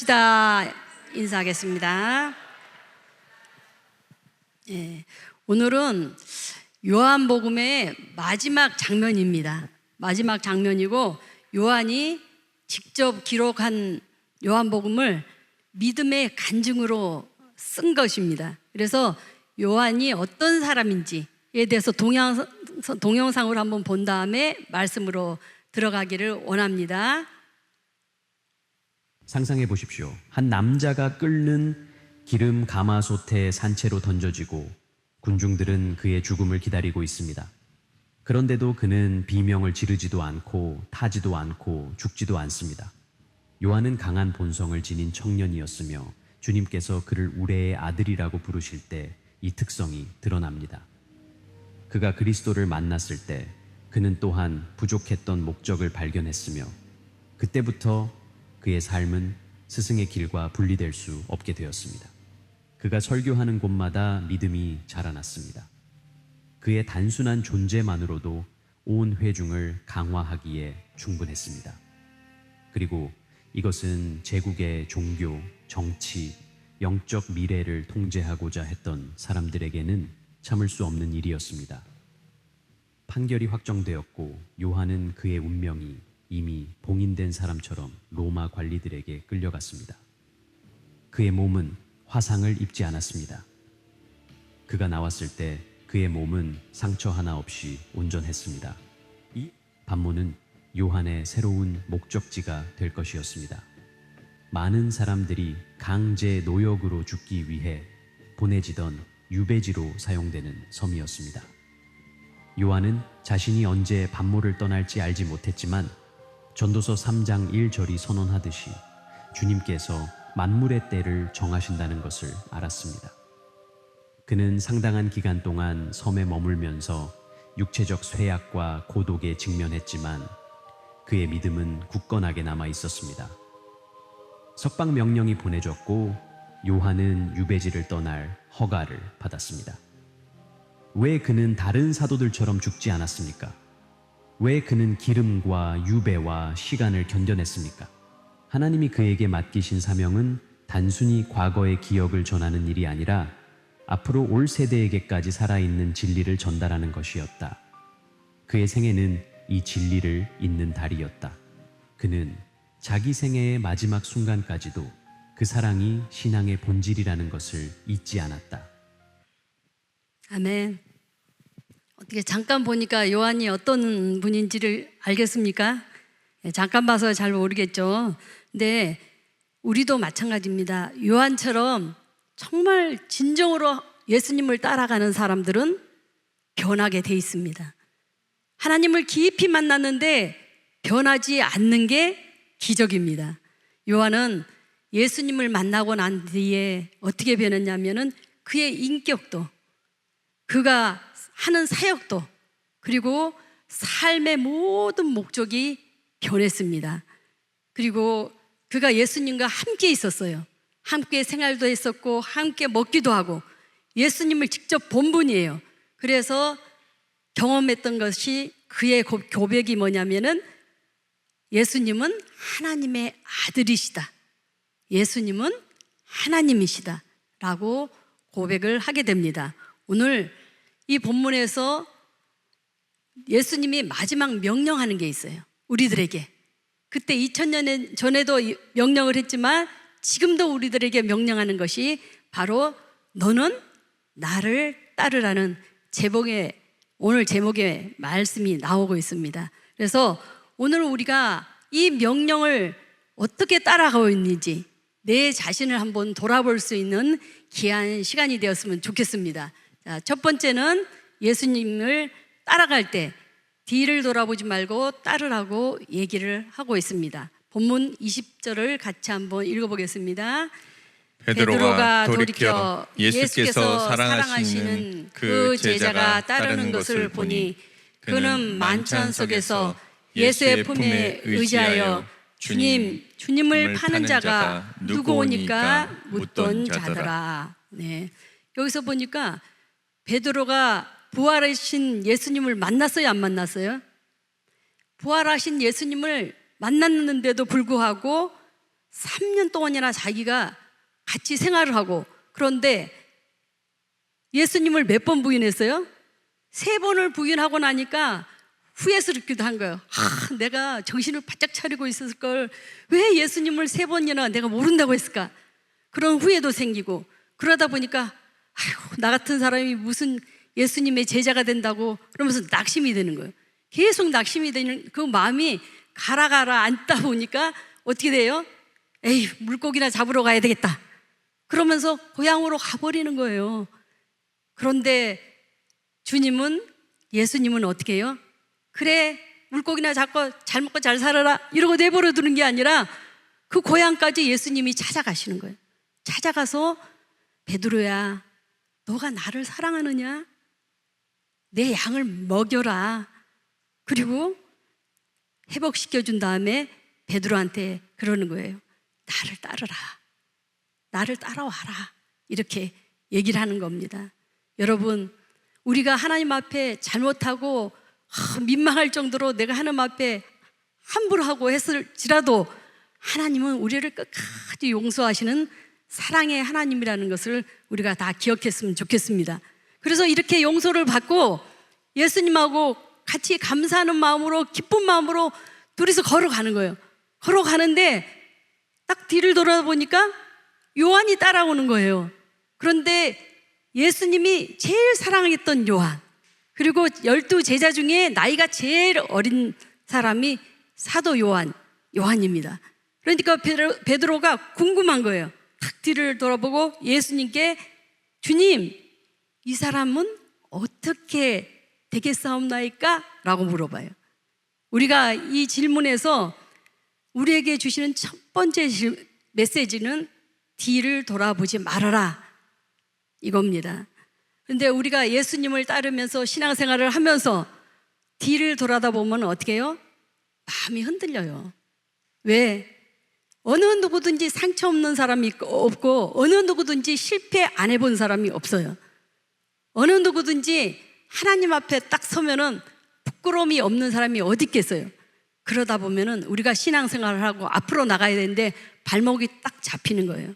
인사합시다. 인사하겠습니다. 오늘은 요한복음의 마지막 장면입니다. 마지막 장면이고, 요한이 직접 기록한 요한복음을 믿음의 간증으로 쓴 것입니다. 그래서 요한이 어떤 사람인지에 대해서 동영상으로 한번 본 다음에 말씀으로 들어가기를 원합니다. 상상해 보십시오. 한 남자가 끓는 기름 가마솥에 산채로 던져지고 군중들은 그의 죽음을 기다리고 있습니다. 그런데도 그는 비명을 지르지도 않고 타지도 않고 죽지도 않습니다. 요한은 강한 본성을 지닌 청년이었으며 주님께서 그를 우레의 아들이라고 부르실 때 이 특성이 드러납니다. 그가 그리스도를 만났을 때 그는 또한 부족했던 목적을 발견했으며 그때부터 그의 삶은 스승의 길과 분리될 수 없게 되었습니다. 그가 설교하는 곳마다 믿음이 자라났습니다. 그의 단순한 존재만으로도 온 회중을 강화하기에 충분했습니다. 그리고 이것은 제국의 종교, 정치, 영적 미래를 통제하고자 했던 사람들에게는 참을 수 없는 일이었습니다. 판결이 확정되었고 요한은 그의 운명이 이미 봉인된 사람처럼 로마 관리들에게 끌려갔습니다. 그의 몸은 화상을 입지 않았습니다. 그가 나왔을 때 그의 몸은 상처 하나 없이 온전했습니다. 이 반모는 요한의 새로운 목적지가 될 것이었습니다. 많은 사람들이 강제 노역으로 죽기 위해 보내지던 유배지로 사용되는 섬이었습니다. 요한은 자신이 언제 반모를 떠날지 알지 못했지만 전도서 3장 1절이 선언하듯이 주님께서 만물의 때를 정하신다는 것을 알았습니다. 그는 상당한 기간 동안 섬에 머물면서 육체적 쇠약과 고독에 직면했지만 그의 믿음은 굳건하게 남아 있었습니다. 석방 명령이 보내졌고 요한은 유배지를 떠날 허가를 받았습니다. 왜 그는 다른 사도들처럼 죽지 않았습니까? 왜 그는 기름과 유배와 시간을 견뎌냈습니까? 하나님이 그에게 맡기신 사명은 단순히 과거의 기억을 전하는 일이 아니라 앞으로 올 세대에게까지 살아있는 진리를 전달하는 것이었다. 그의 생애는 이 진리를 잇는 달이었다. 그는 자기 생애의 마지막 순간까지도 그 사랑이 신앙의 본질이라는 것을 잊지 않았다. 아멘. 어떻게 잠깐 보니까 요한이 어떤 분인지를 알겠습니까? 잠깐 봐서 잘 모르겠죠. 근데 우리도 마찬가지입니다. 요한처럼 정말 진정으로 예수님을 따라가는 사람들은 변하게 돼 있습니다. 하나님을 깊이 만났는데 변하지 않는 게 기적입니다. 요한은 예수님을 만나고 난 뒤에 어떻게 변했냐면은 그의 인격도, 그가 하는 사역도, 그리고 삶의 모든 목적이 변했습니다. 그리고 그가 예수님과 함께 있었어요. 함께 생활도 했었고 함께 먹기도 하고 예수님을 직접 본 분이에요. 그래서 경험했던 것이 그의 고백이 뭐냐면은 예수님은 하나님의 아들이시다. 예수님은 하나님이시다. 라고 고백을 하게 됩니다. 오늘 이 본문에서 예수님이 마지막 명령하는 게 있어요. 우리들에게. 그때 2000년 전에도 명령을 했지만 지금도 우리들에게 명령하는 것이 바로 너는 나를 따르라는 오늘 제목의 말씀이 나오고 있습니다. 그래서 오늘 우리가 이 명령을 어떻게 따라가고 있는지 내 자신을 한번 돌아볼 수 있는 귀한 시간이 되었으면 좋겠습니다. 자, 첫 번째는 예수님을 따라갈 때 뒤를 돌아보지 말고 따르라고 얘기를 하고 있습니다. 본문 20절을 같이 한번 읽어보겠습니다. 베드로가 돌이켜 예수께서 사랑하시는 그 제자가 따르는 것을 보니 그는 만찬 속에서 예수의 품에 의지하여 주님을 파는 자가 누구오니까 묻던 자더라. 네. 여기서 보니까 베드로가 부활하신 예수님을 만났어요, 안 만났어요? 부활하신 예수님을 만났는데도 불구하고 3년 동안이나 자기가 같이 생활을 하고, 그런데 예수님을 몇 번 부인했어요? 3번을 부인하고 나니까 후회스럽기도 한 거예요. 내가 정신을 바짝 차리고 있었을 걸 왜 예수님을 3번이나 내가 모른다고 했을까? 그런 후회도 생기고, 그러다 보니까 아이고, 나 같은 사람이 무슨 예수님의 제자가 된다고 그러면서 낙심이 되는 거예요. 계속 낙심이 되는 그 마음이 가라 앉다 보니까 어떻게 돼요? 에이, 물고기나 잡으러 가야 되겠다. 그러면서 고향으로 가버리는 거예요. 그런데 예수님은 어떻게 해요? 그래, 물고기나 잡고 잘 먹고 잘 살아라 이러고 내버려 두는 게 아니라 그 고향까지 예수님이 찾아가시는 거예요. 찾아가서 베드로야, 너가 나를 사랑하느냐? 내 양을 먹여라. 그리고 회복시켜준 다음에 베드로한테 그러는 거예요. 나를 따르라. 나를 따라와라. 이렇게 얘기를 하는 겁니다. 여러분, 우리가 하나님 앞에 잘못하고 민망할 정도로 내가 하나님 앞에 함부로 하고 했을지라도 하나님은 우리를 끝까지 용서하시는 사랑의 하나님이라는 것을 우리가 다 기억했으면 좋겠습니다. 그래서 이렇게 용서를 받고 예수님하고 같이 감사하는 마음으로, 기쁜 마음으로 둘이서 걸어가는 거예요. 걸어가는데 딱 뒤를 돌아보니까 요한이 따라오는 거예요. 그런데 예수님이 제일 사랑했던 요한, 그리고 12 제자 중에 나이가 제일 어린 사람이 사도 요한입니다. 그러니까 베드로가 궁금한 거예요. 탁 뒤를 돌아보고 예수님께, 주님, 이 사람은 어떻게 되겠사옵나이까? 라고 물어봐요. 우리가 이 질문에서 우리에게 주시는 첫 번째 메시지는 뒤를 돌아보지 말아라, 이겁니다. 그런데 우리가 예수님을 따르면서 신앙생활을 하면서 뒤를 돌아다보면 어떻게 해요? 마음이 흔들려요. 왜? 어느 누구든지 상처 없는 사람이 없고, 어느 누구든지 실패 안 해본 사람이 없어요. 어느 누구든지 하나님 앞에 딱 서면은 부끄러움이 없는 사람이 어디 있겠어요? 그러다 보면은 우리가 신앙생활을 하고 앞으로 나가야 되는데 발목이 딱 잡히는 거예요.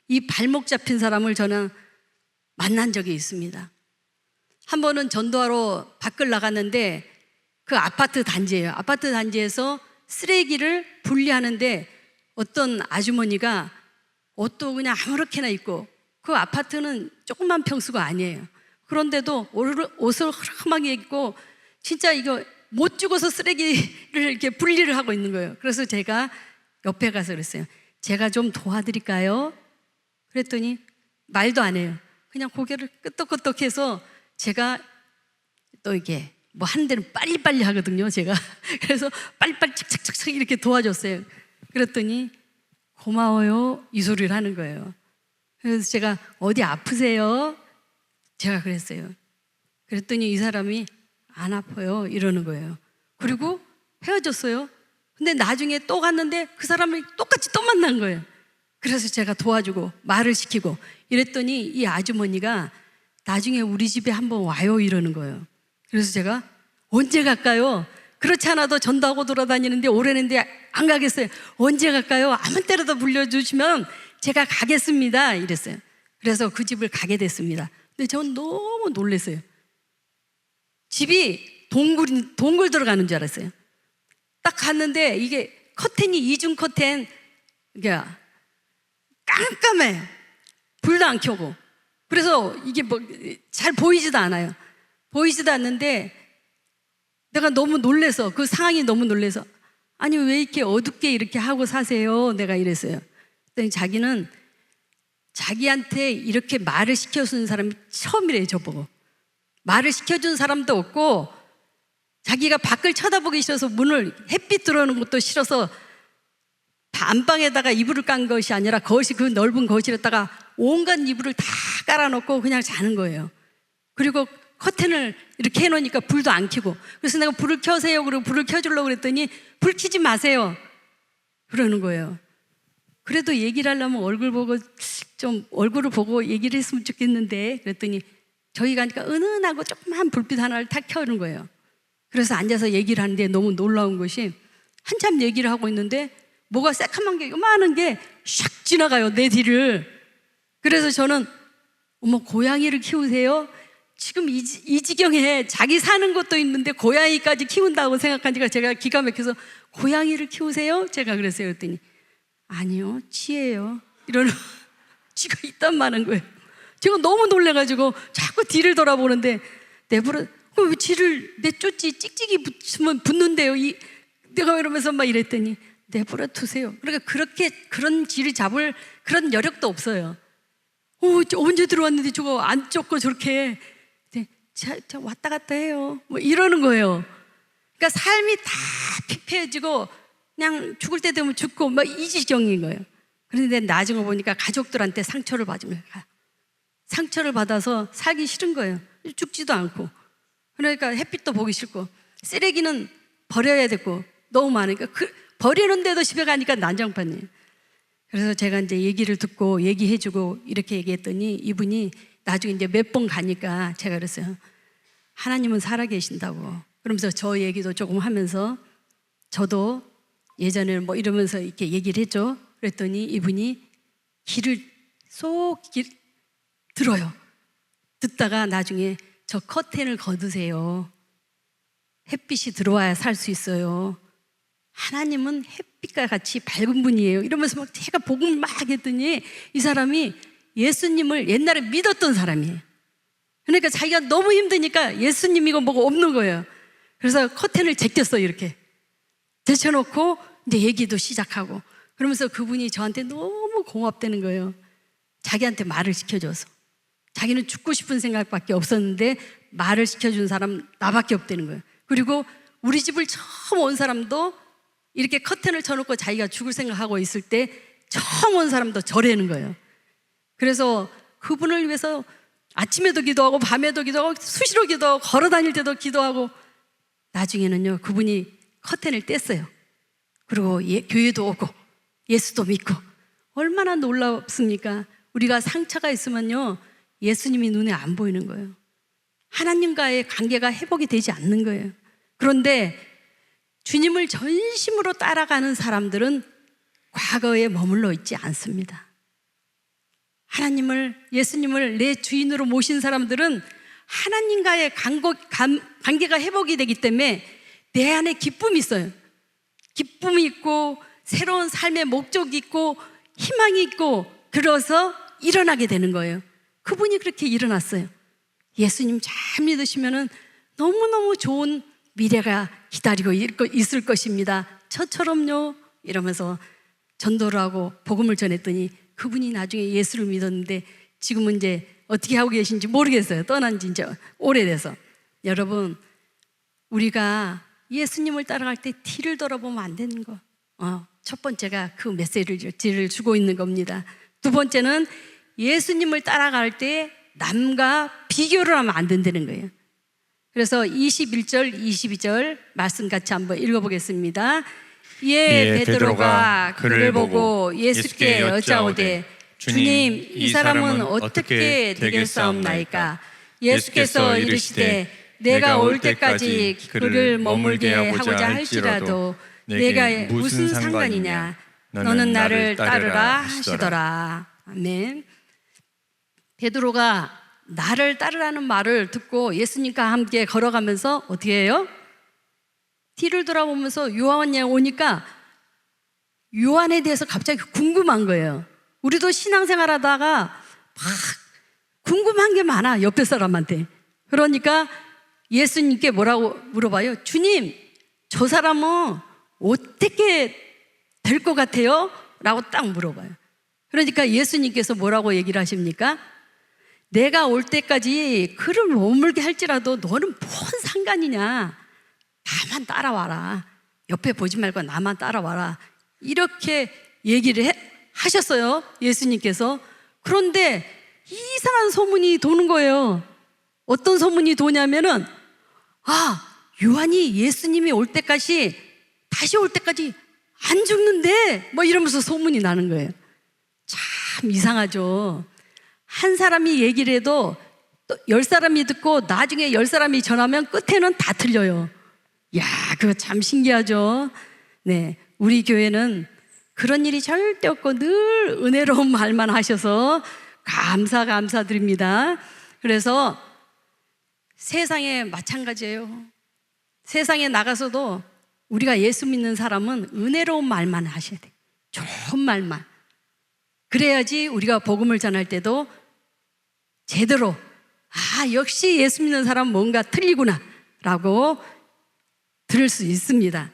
이 발목 잡힌 사람을 저는 만난 적이 있습니다. 한 번은 전도하러 밖을 나갔는데 그 아파트 단지예요. 아파트 단지에서 쓰레기를 분리하는데 어떤 아주머니가 옷도 그냥 아무렇게나 입고, 그 아파트는 조그만 평수가 아니에요. 그런데도 옷을 흐름하게 입고 진짜 이거 못 죽어서 쓰레기를 이렇게 분리를 하고 있는 거예요. 그래서 제가 옆에 가서 그랬어요. 제가 좀 도와드릴까요? 그랬더니 말도 안 해요. 그냥 고개를 끄덕끄덕해서, 제가 또 이게 뭐 하는 데는 빨리빨리 하거든요, 제가. 그래서 빨리빨리 착착착착 이렇게 도와줬어요. 그랬더니 고마워요, 이 소리를 하는 거예요. 그래서 제가 어디 아프세요? 제가 그랬어요. 그랬더니 이 사람이 안 아파요 이러는 거예요. 그리고 헤어졌어요. 근데 나중에 또 갔는데 그 사람을 똑같이 또 만난 거예요. 그래서 제가 도와주고 말을 시키고 이랬더니 이 아주머니가 나중에 우리 집에 한번 와요 이러는 거예요. 그래서 제가 언제 갈까요? 그렇지 않아도 전도하고 돌아다니는데 오래는데 안 가겠어요. 언제 갈까요? 아무 때라도 불러주시면 제가 가겠습니다 이랬어요. 그래서 그 집을 가게 됐습니다. 근데 전 너무 놀랐어요. 집이 동굴 들어가는 줄 알았어요. 딱 갔는데 이게 커튼이 이중 커튼, 이게 깜깜해. 불도 안 켜고. 그래서 이게 뭐 잘 보이지도 않아요. 보이지도 않는데 내가 너무 놀래서, 그 상황이 너무 놀래서, 아니 왜 이렇게 어둡게 이렇게 하고 사세요? 내가 이랬어요. 그랬더니 자기는 자기한테 이렇게 말을 시켜주는 사람이 처음이래요. 저보고 말을 시켜준 사람도 없고, 자기가 밖을 쳐다보기 싫어서 문을, 햇빛 들어오는 것도 싫어서 안방에다가 이불을 깐 것이 아니라 거실, 그 넓은 거실에다가 온갖 이불을 다 깔아놓고 그냥 자는 거예요. 그리고 커튼을 이렇게 해놓으니까 불도 안 켜고, 그래서 내가 불을 켜세요 그러고 불을 켜주려고 그랬더니 불 켜지 마세요 그러는 거예요. 그래도 얘기를 하려면 얼굴을 보고 얘기를 했으면 좋겠는데, 그랬더니 저희가 하니까 은은하고 조그만 불빛 하나를 탁 켜는 거예요. 그래서 앉아서 얘기를 하는데 너무 놀라운 것이, 한참 얘기를 하고 있는데 뭐가 새카만 게 요만한 게 샥 지나가요, 내 뒤를. 그래서 저는 어머, 고양이를 키우세요? 지금 이 지경에 자기 사는 것도 있는데 고양이까지 키운다고 생각하니까 제가 기가 막혀서 고양이를 키우세요? 제가 그랬어요. 그랬더니 아니요, 치예요. 이러는 쥐가 있단 말인 거예요. 제가 너무 놀래가지고 자꾸 뒤를 돌아보는데 내버려, 왜 쥐를 내쫓지, 찍찍이 붙으면 붙는데요. 내가 이러면서 막 이랬더니 내버려 두세요. 그러니까 그런 쥐를 잡을 그런 여력도 없어요. 언제 들어왔는데 저거 안 쫓고 저렇게 자, 왔다 갔다 해요. 뭐 이러는 거예요. 그러니까 삶이 다 피폐해지고 그냥 죽을 때 되면 죽고 막 이 지경인 거예요. 그런데 나중에 보니까 가족들한테 상처를 받으면 상처를 받아서 살기 싫은 거예요. 죽지도 않고. 그러니까 햇빛도 보기 싫고 쓰레기는 버려야 되고 너무 많으니까 버리는데도 집에 가니까 난장판이에요. 그래서 제가 이제 얘기를 듣고 얘기해주고 이렇게 얘기했더니 이분이 나중에 이제 몇 번 가니까 제가 그랬어요. 하나님은 살아계신다고. 그러면서 저 얘기도 조금 하면서 저도 예전에 뭐 이러면서 이렇게 얘기를 했죠. 그랬더니 이분이 귀를 쏙 들어요. 듣다가 나중에 저 커튼을 걷으세요. 햇빛이 들어와야 살 수 있어요. 하나님은 햇빛과 같이 밝은 분이에요. 이러면서 막 제가 복음을 막 했더니 이 사람이 예수님을 옛날에 믿었던 사람이에요. 그러니까 자기가 너무 힘드니까 예수님이고 뭐가 없는 거예요. 그래서 커튼을 제꼈어요. 이렇게 제쳐놓고 이제 얘기도 시작하고 그러면서 그분이 저한테 너무 공업되는 거예요. 자기한테 말을 시켜줘서. 자기는 죽고 싶은 생각밖에 없었는데 말을 시켜준 사람 나밖에 없다는 거예요. 그리고 우리 집을 처음 온 사람도 이렇게 커튼을 쳐놓고 자기가 죽을 생각하고 있을 때 처음 온 사람도 저래는 거예요. 그래서 그분을 위해서 아침에도 기도하고 밤에도 기도하고 수시로 기도하고 걸어 다닐 때도 기도하고 나중에는요 그분이 커튼을 뗐어요. 그리고 교회도 오고 예수도 믿고 얼마나 놀랍습니까? 우리가 상처가 있으면요 예수님이 눈에 안 보이는 거예요. 하나님과의 관계가 회복이 되지 않는 거예요. 그런데 주님을 전심으로 따라가는 사람들은 과거에 머물러 있지 않습니다. 예수님을 내 주인으로 모신 사람들은 하나님과의 관계가 회복이 되기 때문에 내 안에 기쁨이 있어요. 기쁨이 있고 새로운 삶의 목적이 있고 희망이 있고 그래서 일어나게 되는 거예요. 그분이 그렇게 일어났어요. 예수님 잘 믿으시면은 너무너무 좋은 미래가 기다리고 있을 것입니다. 저처럼요. 이러면서 전도를 하고 복음을 전했더니 그분이 나중에 예수를 믿었는데 지금은 이제 어떻게 하고 계신지 모르겠어요. 떠난 지 이제 오래돼서. 여러분, 우리가 예수님을 따라갈 때 뒤를 돌아보면 안 되는 거. 첫 번째가 그 메시지를 주고 있는 겁니다. 두 번째는 예수님을 따라갈 때 남과 비교를 하면 안 된다는 거예요. 그래서 21절, 22절 말씀 같이 한번 읽어보겠습니다. 베드로가 그를 보고 예수께 여짜오되 주님, 이 사람은 어떻게 되겠사옵나이까? 예수께서 이르시되 내가 올 때까지 그를 머물게 하고자 할지라도 내가 무슨 상관이냐? 너는 나를 따르라 하시더라. 아멘. 베드로가 나를 따르라는 말을 듣고 예수님과 함께 걸어가면서 어떻게 해요? 뒤를 돌아보면서 요한에 오니까 요한에 대해서 갑자기 궁금한 거예요. 우리도 신앙생활 하다가 막 궁금한 게 많아, 옆에 사람한테. 그러니까 예수님께 뭐라고 물어봐요? 주님, 저 사람은 어떻게 될 것 같아요? 라고 딱 물어봐요. 그러니까 예수님께서 뭐라고 얘기를 하십니까? 내가 올 때까지 그를 머물게 할지라도 너는 뭔 상관이냐? 나만 따라와라. 옆에 보지 말고 나만 따라와라. 이렇게 얘기를 하셨어요, 예수님께서. 그런데 이상한 소문이 도는 거예요. 어떤 소문이 도냐면은 요한이 예수님이 올 때까지 다시 올 때까지 안 죽는데 뭐 이러면서 소문이 나는 거예요. 참 이상하죠. 한 사람이 얘기를 해도 또 10사람이 듣고 나중에 10사람이 전하면 끝에는 다 틀려요. 야, 그거 참 신기하죠. 네, 우리 교회는 그런 일이 절대 없고 늘 은혜로운 말만 하셔서 감사드립니다. 그래서 세상에 마찬가지예요. 세상에 나가서도 우리가 예수 믿는 사람은 은혜로운 말만 하셔야 돼. 좋은 말만. 그래야지 우리가 복음을 전할 때도 제대로 역시 예수 믿는 사람은 뭔가 틀리구나 라고 들을 수 있습니다.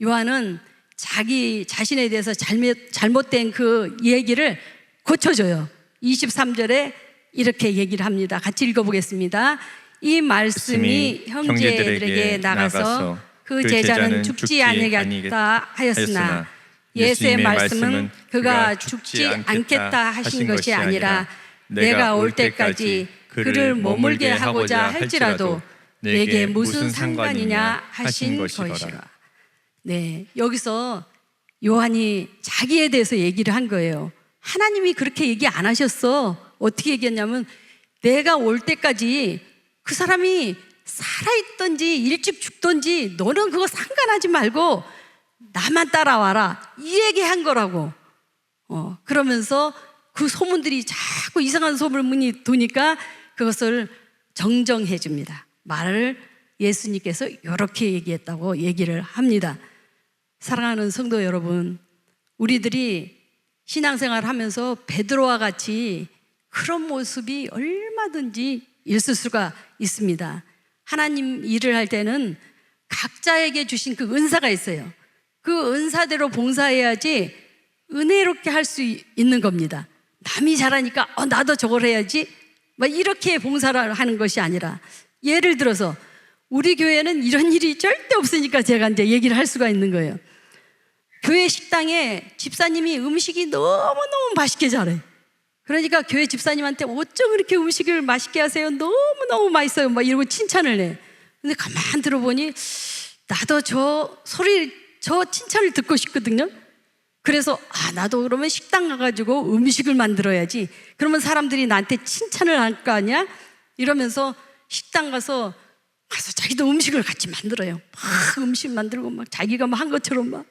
요한은 자기 자신에 대해서 잘못된 그 얘기를 고쳐줘요. 23절에 이렇게 얘기를 합니다. 같이 읽어보겠습니다. 이 말씀이 형제들에게 나가서 그 제자는 죽지 아니겠다 하였으나 예수의 말씀은 그가 죽지 않겠다 하신 것이 아니라 내가 올 때까지 그를 머물게 하고자 할지라도 내게 무슨 상관이냐 하신 것이라. 네, 여기서 요한이 자기에 대해서 얘기를 한 거예요. 하나님이 그렇게 얘기 안 하셨어. 어떻게 얘기했냐면 내가 올 때까지 그 사람이 살아있든지 일찍 죽든지 너는 그거 상관하지 말고 나만 따라와라, 이 얘기한 거라고. 그러면서 그 소문들이 자꾸 이상한 소문이 도니까 그것을 정정해 줍니다. 말을 예수님께서 이렇게 얘기했다고 얘기를 합니다. 사랑하는 성도 여러분, 우리들이 신앙생활을 하면서 베드로와 같이 그런 모습이 얼마든지 있을 수가 있습니다. 하나님 일을 할 때는 각자에게 주신 그 은사가 있어요. 그 은사대로 봉사해야지 은혜롭게 할 수 있는 겁니다. 남이 잘하니까 나도 저걸 해야지 막 이렇게 봉사를 하는 것이 아니라, 예를 들어서 우리 교회는 이런 일이 절대 없으니까 제가 이제 얘기를 할 수가 있는 거예요. 교회 식당에 집사님이 음식이 너무너무 맛있게 잘해. 그러니까 교회 집사님한테 어쩜 그렇게 음식을 맛있게 하세요? 너무너무 맛있어요. 막 이러고 칭찬을 해. 근데 가만 들어보니 나도 저 칭찬을 듣고 싶거든요. 그래서 나도 그러면 식당 가가지고 음식을 만들어야지. 그러면 사람들이 나한테 칭찬을 할 거 아니야? 이러면서 식당 가서 자기도 음식을 같이 만들어요. 막 음식 만들고 막 자기가 막 한 것처럼 막.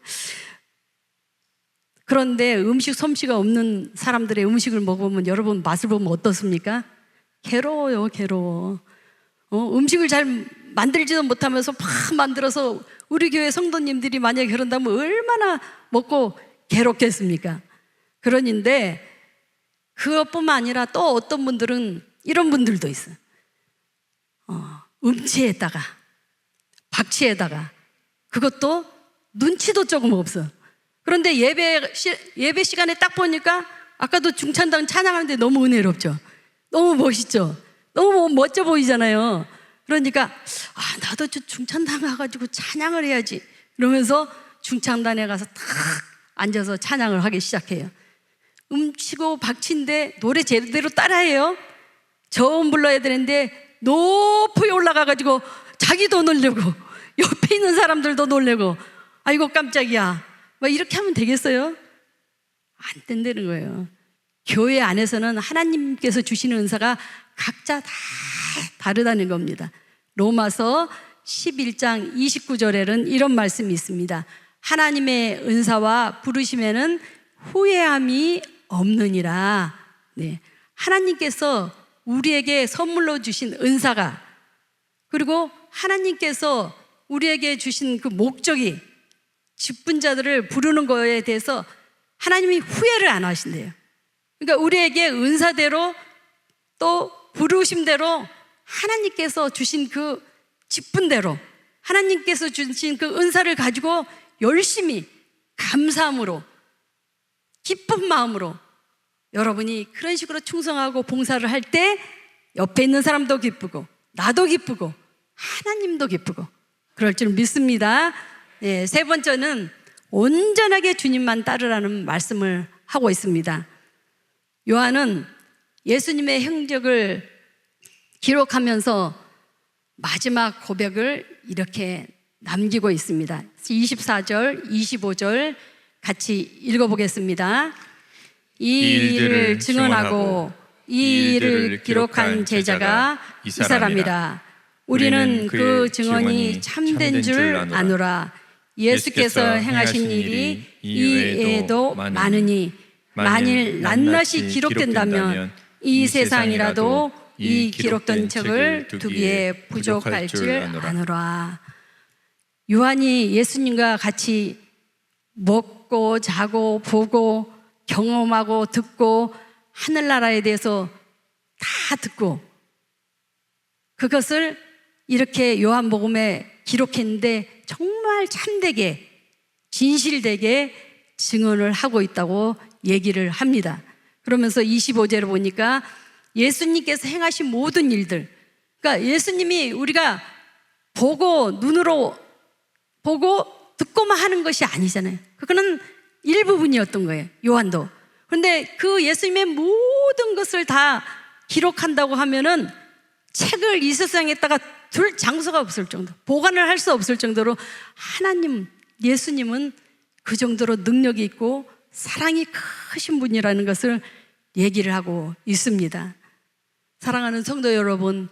그런데 음식 솜씨가 없는 사람들의 음식을 먹으면 여러분 맛을 보면 어떻습니까? 괴로워요, 괴로워. 음식을 잘 만들지도 못하면서 막 만들어서 우리 교회 성도님들이 만약에 그런다면 얼마나 먹고 괴롭겠습니까? 그런데 그것뿐만 아니라 또 어떤 분들은 이런 분들도 있어요. 음치에다가 박치에다가 그것도 눈치도 조금 없어. 그런데 예배 시간에 딱 보니까 아까도 중찬당 찬양하는데 너무 은혜롭죠. 너무 멋있죠. 너무 멋져 보이잖아요. 그러니까 나도 저 중찬당 가가지고 찬양을 해야지 이러면서 중찬단에 가서 탁 앉아서 찬양을 하기 시작해요. 음치고 박치인데 노래 제대로 따라해요. 저음 불러야 되는데 높이 올라가가지고 자기도 놀려고 옆에 있는 사람들도 놀래고 아이고 깜짝이야 막 이렇게 하면 되겠어요? 안 된다는 거예요. 교회 안에서는 하나님께서 주시는 은사가 각자 다 다르다는 겁니다. 로마서 11장 29절에는 이런 말씀이 있습니다. 하나님의 은사와 부르심에는 후회함이 없느니라. 네. 하나님께서 우리에게 선물로 주신 은사가, 그리고 하나님께서 우리에게 주신 그 목적이 직분자들을 부르는 거에 대해서 하나님이 후회를 안 하신대요. 그러니까 우리에게 은사대로 또 부르심대로 하나님께서 주신 그 직분대로 하나님께서 주신 그 은사를 가지고 열심히 감사함으로 기쁜 마음으로 여러분이 그런 식으로 충성하고 봉사를 할 때 옆에 있는 사람도 기쁘고 나도 기쁘고 하나님도 기쁘고 그럴 줄 믿습니다. 네, 세 번째는 온전하게 주님만 따르라는 말씀을 하고 있습니다. 요한은 예수님의 행적을 기록하면서 마지막 고백을 이렇게 남기고 있습니다. 24절, 25절 같이 읽어보겠습니다. 이 일을 증언하고 이 일을 기록한 제자가 이 사람이라. 우리는 그 증언이 참된 줄 아노라. 예수께서 행하신 일이 이외에도 많으니 만일 낱낱이 기록된다면 이 세상이라도 이 기록된 책을 두기에 부족할 줄 아노라. 요한이 예수님과 같이 먹고 자고 보고 경험하고 듣고 하늘나라에 대해서 다 듣고 그것을 이렇게 요한복음에 기록했는데 정말 참되게 진실되게 증언을 하고 있다고 얘기를 합니다. 그러면서 25절을 보니까 예수님께서 행하신 모든 일들, 그러니까 예수님이 우리가 보고 눈으로 보고 듣고만 하는 것이 아니잖아요. 그거는 일부분이었던 거예요, 요한도. 그런데 그 예수님의 모든 것을 다 기록한다고 하면은 책을 이 세상에다가 둘 장소가 없을 정도, 보관을 할 수 없을 정도로 하나님, 예수님은 그 정도로 능력이 있고 사랑이 크신 분이라는 것을 얘기를 하고 있습니다. 사랑하는 성도 여러분,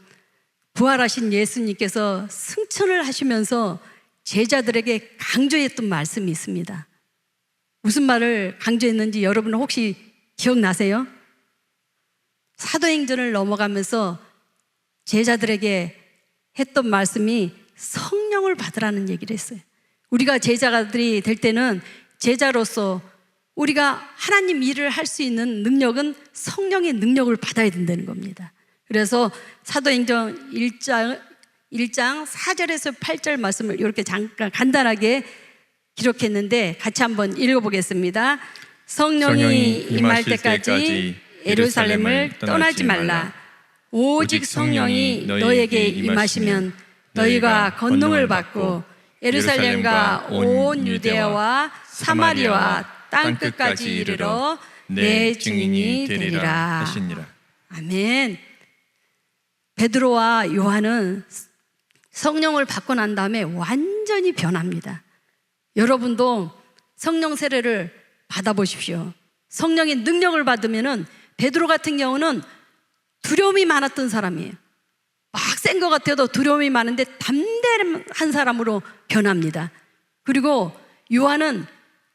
부활하신 예수님께서 승천을 하시면서 제자들에게 강조했던 말씀이 있습니다. 무슨 말을 강조했는지 여러분 혹시 기억나세요? 사도행전을 넘어가면서 제자들에게 했던 말씀이 성령을 받으라는 얘기를 했어요. 우리가 제자들이 될 때는 제자로서 우리가 하나님 일을 할 수 있는 능력은 성령의 능력을 받아야 된다는 겁니다. 그래서 사도행전 1장 4절에서 8절 말씀을 이렇게 잠깐 간단하게 기록했는데 같이 한번 읽어보겠습니다. 성령이 임할 때까지 예루살렘을 떠나지 말라. 오직 성령이 너에게 임하시면 너희가 권능을 받고 예루살렘과 온 유대야와 사마리아와 땅끝까지 이르러 내 증인이 되리라 하시니라. 아멘. 베드로와 요한은 성령을 받고 난 다음에 완전히 변합니다. 여러분도 성령 세례를 받아보십시오. 성령의 능력을 받으면은 베드로 같은 경우는 두려움이 많았던 사람이에요. 막 센 것 같아도 두려움이 많은데 담대한 사람으로 변합니다. 그리고 요한은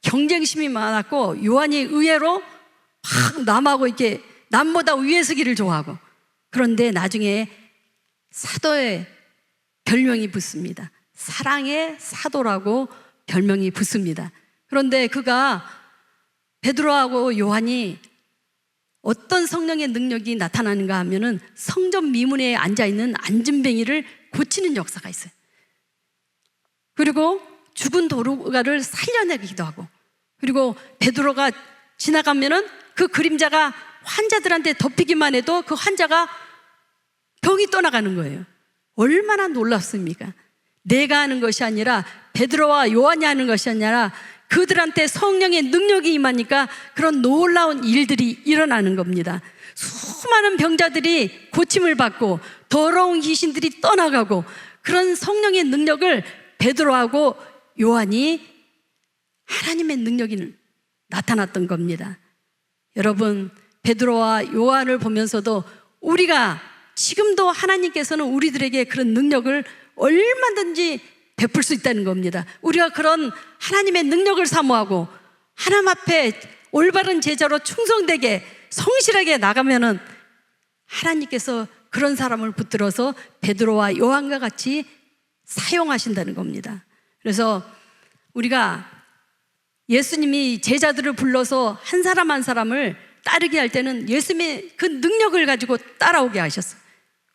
경쟁심이 많았고 요한이 의외로 막 남하고 이렇게 남보다 위에 서기를 좋아하고 그런데 나중에 사도의 별명이 붙습니다. 사랑의 사도라고 별명이 붙습니다. 그런데 그가 베드로하고 요한이 어떤 성령의 능력이 나타나는가 하면은 성전 미문에 앉아있는 안진뱅이를 고치는 역사가 있어요. 그리고 죽은 도로가를 살려내기도 하고 그리고 베드로가 지나가면은 그 그림자가 환자들한테 덮이기만 해도 그 환자가 병이 떠나가는 거예요. 얼마나 놀랍습니까? 내가 하는 것이 아니라 베드로와 요한이 하는 것이 아니라 그들한테 성령의 능력이 임하니까 그런 놀라운 일들이 일어나는 겁니다. 수많은 병자들이 고침을 받고 더러운 귀신들이 떠나가고 그런 성령의 능력을 베드로하고 요한이 하나님의 능력이 나타났던 겁니다. 여러분, 베드로와 요한을 보면서도 우리가 지금도 하나님께서는 우리들에게 그런 능력을 얼마든지 베풀 수 있다는 겁니다. 우리가 그런 하나님의 능력을 사모하고 하나님 앞에 올바른 제자로 충성되게 성실하게 나가면은 하나님께서 그런 사람을 붙들어서 베드로와 요한과 같이 사용하신다는 겁니다. 그래서 우리가 예수님이 제자들을 불러서 한 사람 한 사람을 따르게 할 때는 예수님의 그 능력을 가지고 따라오게 하셨어요.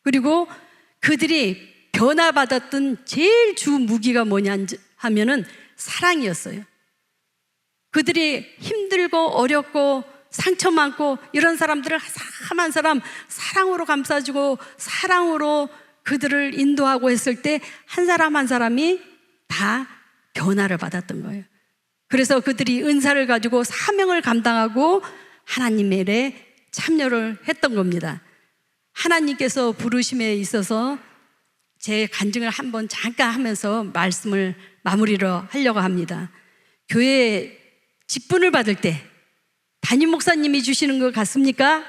그리고 그들이 변화받았던 제일 주 무기가 뭐냐 하면은 사랑이었어요. 그들이 힘들고 어렵고 상처 많고 이런 사람들을 한 사람 한 사람 사랑으로 감싸주고 사랑으로 그들을 인도하고 했을 때 한 사람 한 사람이 다 변화를 받았던 거예요. 그래서 그들이 은사를 가지고 사명을 감당하고 하나님의 일에 참여를 했던 겁니다. 하나님께서 부르심에 있어서 제 간증을 한번 잠깐 하면서 말씀을 마무리를 하려고 합니다. 교회에 직분을 받을 때 담임 목사님이 주시는 것 같습니까?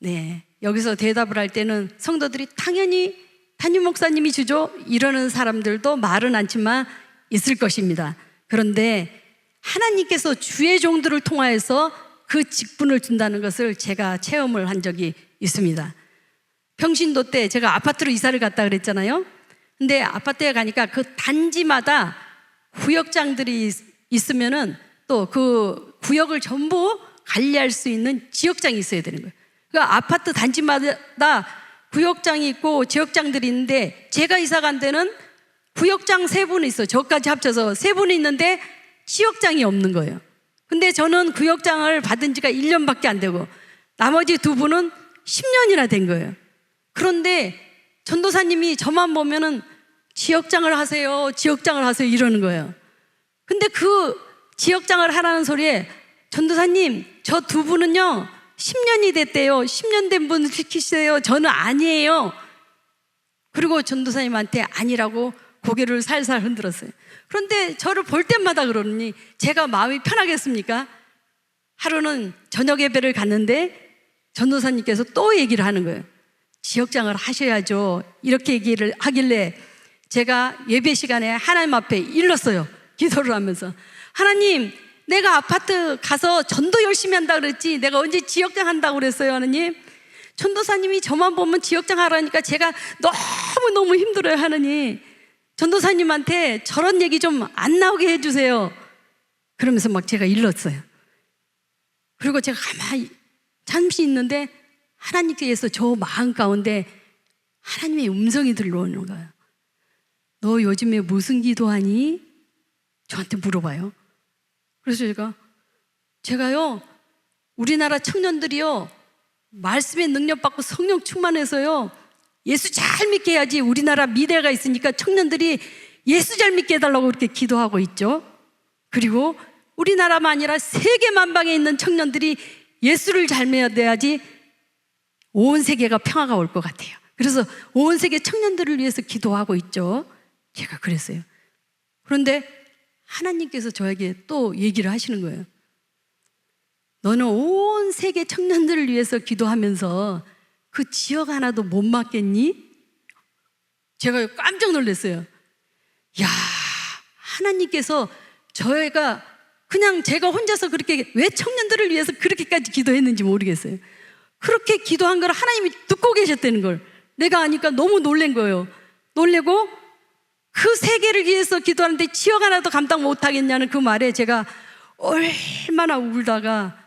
네, 여기서 대답을 할 때는 성도들이 당연히 담임 목사님이 주죠? 이러는 사람들도 말은 않지만 있을 것입니다. 그런데 하나님께서 주의 종들을 통하여서 그 직분을 준다는 것을 제가 체험을 한 적이 있습니다. 평신도 때 제가 아파트로 이사를 갔다 그랬잖아요. 근데 아파트에 가니까 그 단지마다 구역장들이 있으면은 또 그 구역을 전부 관리할 수 있는 지역장이 있어야 되는 거예요. 그 아파트 단지마다 구역장이 있고 지역장들이 있는데 제가 이사 간 데는 구역장 3분이 있어요. 저까지 합쳐서 3분이 있는데 지역장이 없는 거예요. 근데 저는 구역장을 받은 지가 1년밖에 안 되고 나머지 2분은 10년이나 된 거예요. 그런데 전도사님이 저만 보면은 지역장을 하세요, 지역장을 하세요 이러는 거예요. 근데 그 지역장을 하라는 소리에 전도사님, 저 2분은요 10년이 됐대요. 10년 된 분을 시키세요. 저는 아니에요. 그리고 전도사님한테 아니라고 고개를 살살 흔들었어요. 그런데 저를 볼 때마다 그러니 제가 마음이 편하겠습니까? 하루는 저녁 예배를 갔는데 전도사님께서 또 얘기를 하는 거예요. 지역장을 하셔야죠. 이렇게 얘기를 하길래 제가 예배 시간에 하나님 앞에 일렀어요. 기도를 하면서 하나님, 내가 아파트 가서 전도 열심히 한다 그랬지 내가 언제 지역장 한다고 그랬어요 하나님? 전도사님이 저만 보면 지역장 하라니까 제가 너무너무 힘들어요 하나님. 전도사님한테 저런 얘기 좀 안 나오게 해주세요. 그러면서 막 제가 일렀어요. 그리고 제가 가만히 잠시 있는데 하나님께서 저 마음 가운데 하나님의 음성이 들려오는 거예요. 너 요즘에 무슨 기도하니? 저한테 물어봐요. 그래서 제가요 우리나라 청년들이요 말씀의 능력 받고 성령 충만해서요 예수 잘 믿게 해야지 우리나라 미래가 있으니까 청년들이 예수 잘 믿게 해달라고 그렇게 기도하고 있죠. 그리고 우리나라만 아니라 세계 만방에 있는 청년들이 예수를 잘 믿어야지 온 세계가 평화가 올 것 같아요. 그래서 온 세계 청년들을 위해서 기도하고 있죠. 제가 그랬어요. 그런데 하나님께서 저에게 또 얘기를 하시는 거예요. 너는 온 세계 청년들을 위해서 기도하면서 그 지역 하나도 못 맡겠니? 제가 깜짝 놀랐어요. 야, 하나님께서 저희가 그냥 제가 혼자서 그렇게 왜 청년들을 위해서 그렇게까지 기도했는지 모르겠어요. 그렇게 기도한 걸 하나님이 듣고 계셨다는 걸 내가 아니까 너무 놀란 거예요. 놀래고 그 세계를 위해서 기도하는데 지역 하나도 감당 못하겠냐는 그 말에 제가 얼마나 울다가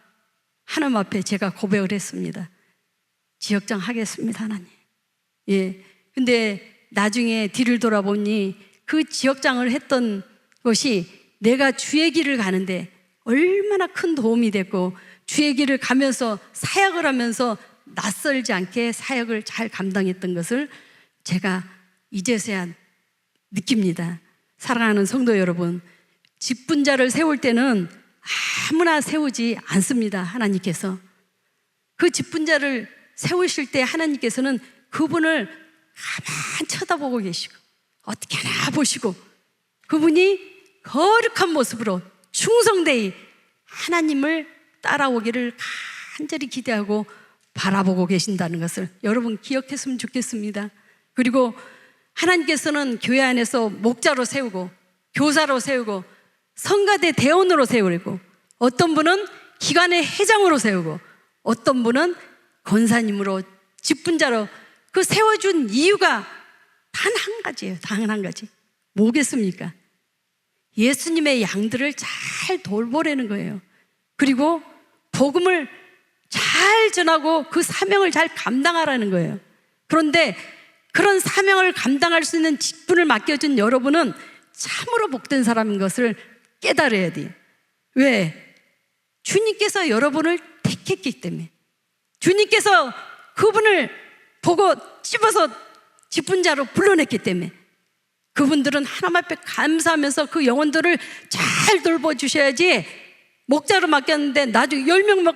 하나님 앞에 제가 고백을 했습니다. 지역장 하겠습니다 하나님. 예. 근데 나중에 뒤를 돌아보니 그 지역장을 했던 것이 내가 주의 길을 가는데 얼마나 큰 도움이 됐고 주의 길을 가면서 사역을 하면서 낯설지 않게 사역을 잘 감당했던 것을 제가 이제서야 느낍니다. 사랑하는 성도 여러분, 직분자를 세울 때는 아무나 세우지 않습니다. 하나님께서 그 직분자를 세우실 때 하나님께서는 그분을 가만 쳐다보고 계시고 어떻게 하나 보시고 그분이 거룩한 모습으로 충성되이 하나님을 따라오기를 간절히 기대하고 바라보고 계신다는 것을 여러분 기억했으면 좋겠습니다. 그리고 하나님께서는 교회 안에서 목자로 세우고 교사로 세우고 성가대 대원으로 세우고 어떤 분은 기관의 회장으로 세우고 어떤 분은 권사님으로 직분자로 그 세워준 이유가 단 한 가지예요. 단 한 가지. 뭐겠습니까? 예수님의 양들을 잘 돌보라는 거예요. 그리고 복음을 잘 전하고 그 사명을 잘 감당하라는 거예요. 그런데 그런 사명을 감당할 수 있는 직분을 맡겨준 여러분은 참으로 복된 사람인 것을 깨달아야 돼요. 왜? 주님께서 여러분을 택했기 때문에 주님께서 그분을 보고 찝어서 직분자로 불러냈기 때문에 그분들은 하나님 앞에 감사하면서 그 영혼들을 잘 돌봐주셔야지 목자로 맡겼는데 나중에 10명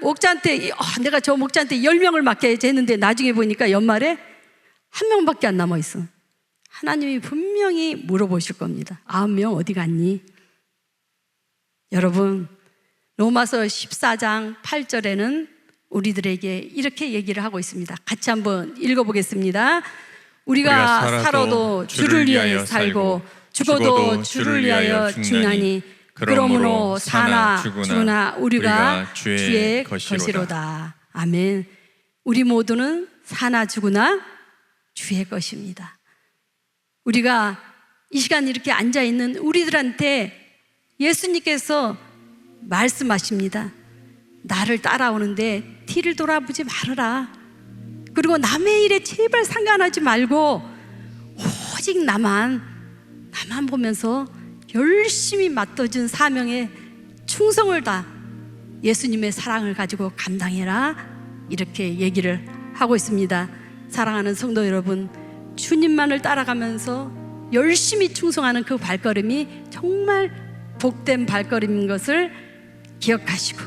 목자한테 내가 저 목자한테 10명을 맡겨야지 했는데 나중에 보니까 연말에 1명밖에 안 남아있어. 하나님이 분명히 물어보실 겁니다. 9명 어디 갔니? 여러분, 로마서 14장 8절에는 우리들에게 이렇게 얘기를 하고 있습니다. 같이 한번 읽어보겠습니다. 우리가 살아도 주를 위하여 살고 죽어도 주를 위하여 죽나니 그러므로 사나 죽으나 우리가 주의 것이로다. 아멘. 우리 모두는 사나 죽으나 주의 것입니다. 우리가 이 시간 이렇게 앉아있는 우리들한테 예수님께서 말씀하십니다. 나를 따라오는데 뒤를 돌아보지 말아라. 그리고 남의 일에 제발 상관하지 말고 오직 나만 보면서 열심히 맡겨진 사명에 충성을 다 예수님의 사랑을 가지고 감당해라. 이렇게 얘기를 하고 있습니다. 사랑하는 성도 여러분, 주님만을 따라가면서 열심히 충성하는 그 발걸음이 정말 복된 발걸음인 것을 기억하시고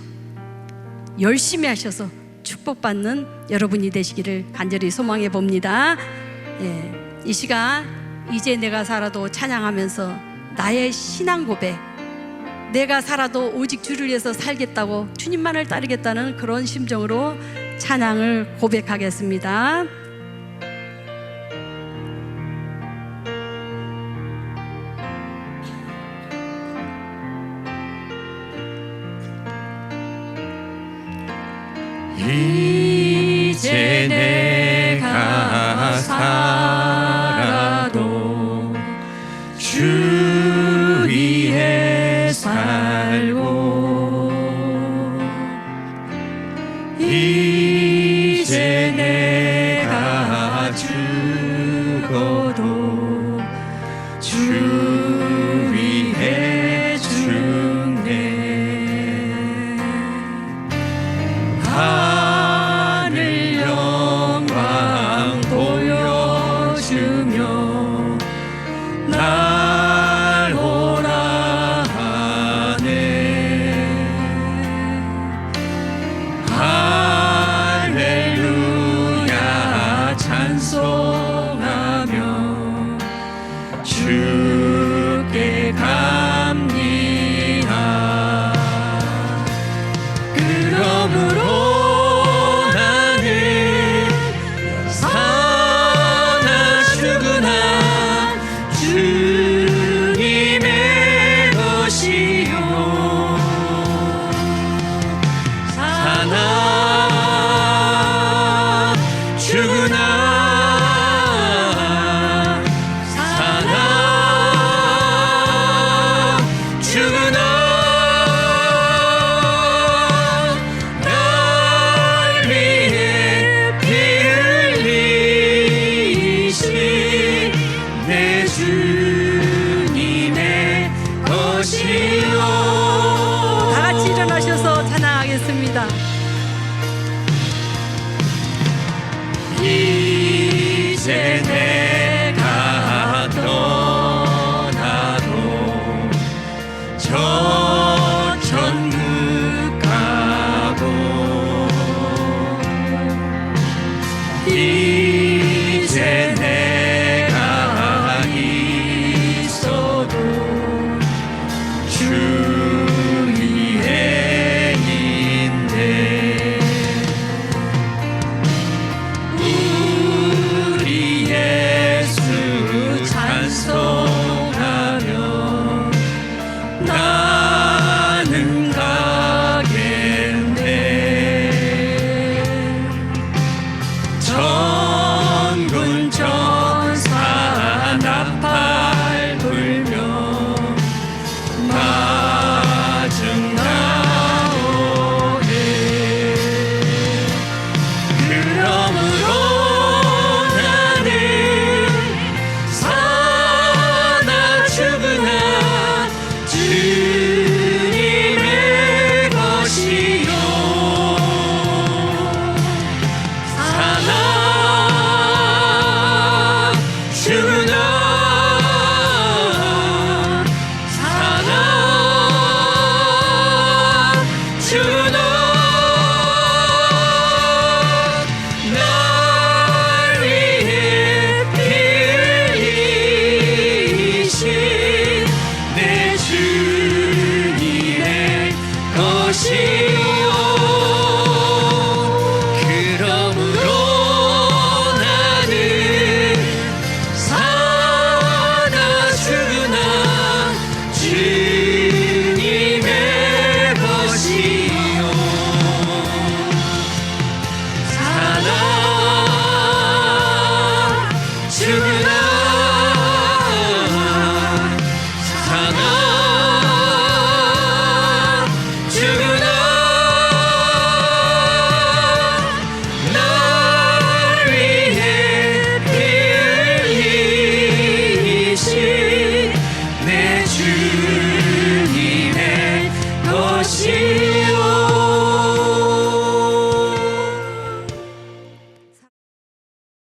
열심히 하셔서 축복받는 여러분이 되시기를 간절히 소망해 봅니다. 이 시간 이제 내가 살아도 찬양하면서 나의 신앙 고백, 내가 살아도 오직 주를 위해서 살겠다고 주님만을 따르겠다는 그런 심정으로 찬양을 고백하겠습니다. 이제 내가 살아도 주 위에 살고 이제 내가 죽어도 주 위에 죽네. 하늘 영광 보여주며 날 오라 하네. 할렐루야 찬송하며 주께 갑니다. 그러므로 이제 내